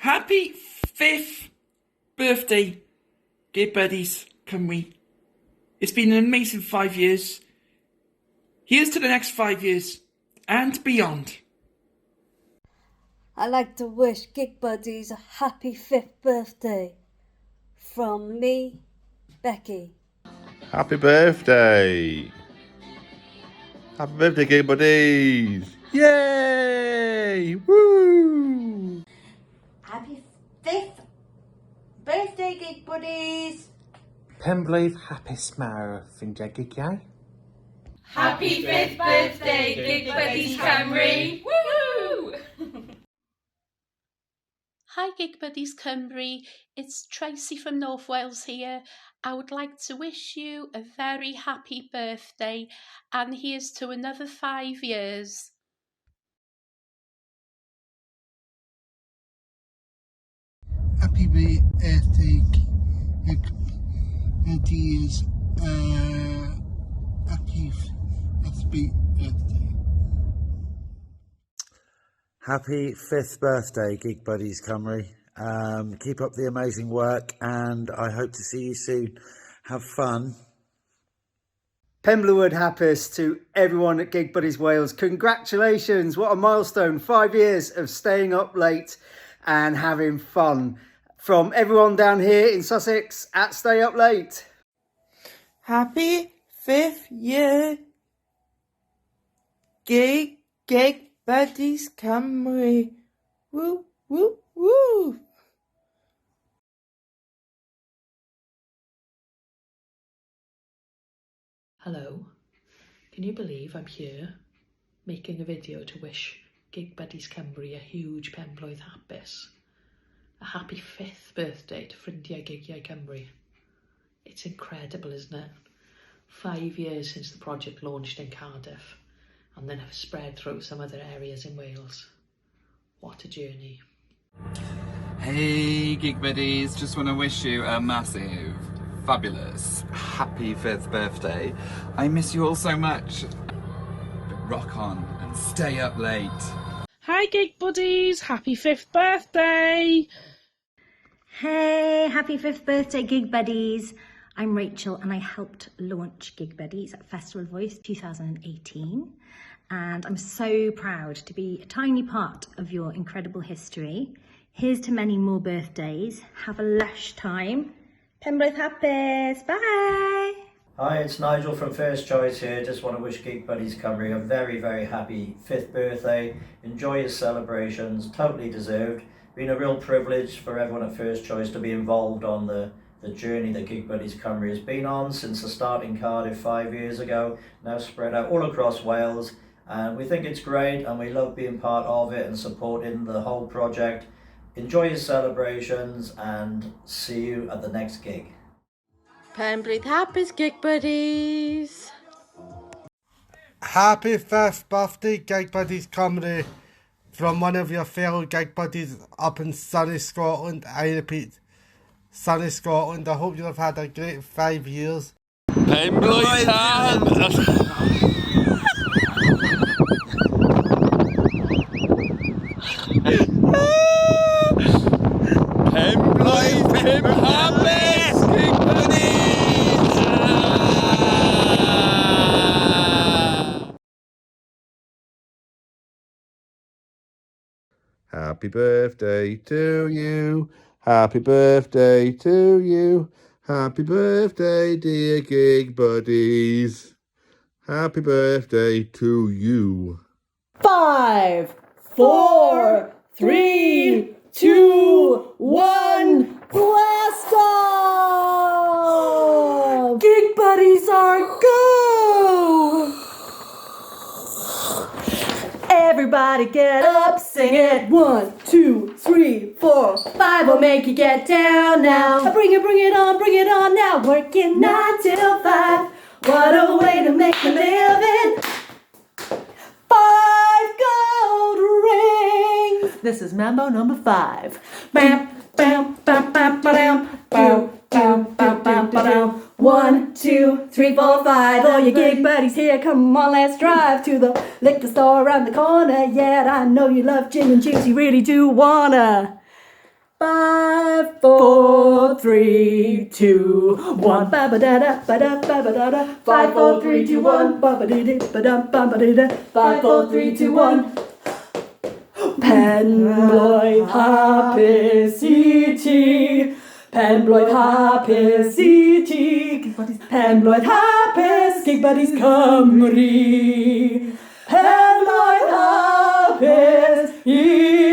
Happy 5th birthday, Gig Buddies Cymru. It's been an amazing 5 years. Here's to the next 5 years and beyond. I'd like to wish Gig Buddies a happy 5th birthday. From me, Becky. Happy birthday! Happy birthday, Gig Buddies! Yay! Woo! Happy 5th birthday, Gig Buddies! Penblwydd hapus mawr ffrindiau gigiau. Happy 5th birthday, Gig Buddies Cymru! Woo! Hi Gig Buddies Cymru, it's Tracy from North Wales here. I would like to wish you a very happy birthday and here's to another 5 years. Happy birthday, Gig Buddies. Happy 5th birthday. Happy 5th birthday, Gig Buddies Cymru. Keep up the amazing work and I hope to see you soon. Have fun. Penblwydd hapus to everyone at Gig Buddies Wales. Congratulations, what a milestone. 5 years of staying up late and having fun. From everyone down here in Sussex at Stay Up Late. Happy 5th year, Gig Buddies Cymru. Woo, woo, woo. Hello, can you believe I'm here making a video to wish Gig Buddies Cymru a huge Penblwydd hapus? A happy 5th birthday to ffrindiau gigiau Cymru. It's incredible, isn't it? 5 years since the project launched in Cardiff and then have spread through some other areas in Wales. What a journey. Hey Gig Buddies, just want to wish you a massive, fabulous, happy 5th birthday. I miss you all so much. But rock on and stay up late. Hi Gig Buddies, happy 5th birthday! Hey, happy 5th birthday, Gig Buddies! I'm Rachel and I helped launch Gig Buddies at Festival Voice 2018 and I'm so proud to be a tiny part of your incredible history. Here's to many more birthdays. Have a lush time. Penblwydd hapus. Bye! Hi, it's Nigel from First Choice here. Just want to wish Gig Buddies Cymru a very, very happy 5th birthday. Enjoy your celebrations, totally deserved. Been a real privilege for everyone at First Choice to be involved on the journey that Gig Buddies Cymru has been on since the start in Cardiff 5 years ago, now spread out all across Wales. And we think it's great and we love being part of it and supporting the whole project. Enjoy your celebrations and see you at the next gig. Penblwydd hapus, Gig Buddies! Happy 5th birthday, Gig Buddies Cymru. From one of your fellow Gig Buddies up in sunny Scotland. I repeat, sunny Scotland. I hope you have had a great 5 years. Penblwydd tan! Penblwydd pum hapus, Gig Buddies! Happy birthday to you. Happy birthday to you. Happy birthday, dear Gig Buddies. Happy birthday to you. 5, 4, 3, 2, 1, blast off! Gig Buddies are go! Everybody get up, sing it. 1, 2, 3, 4, 5. We'll make you get down now. Bring it on now. Working 9 till 5. What a way to make a living. 5 gold rings. This is Mambo number 5. Bam, bam, bam, bam, bam, bam, bam, bam, bam, bam. 1, 2, 3, 4, 5. All your Gig Buddies here. Come on, let's drive to the liquor store around the corner. Yeah, I know you love gin and juice. You really do wanna. 5, 4, 3, 2, 1. Ba ba da da ba da ba ba da da. 5, 4, 3, 2, 1. Ba ba dee dee ba da ba ba dee da. 5, 4, 3, 2, 1. Penblwydd hapus i ti. Penblwydd hapus i ti. Penblwydd hapus, Gig Buddies Cymru. Penblwydd hapus i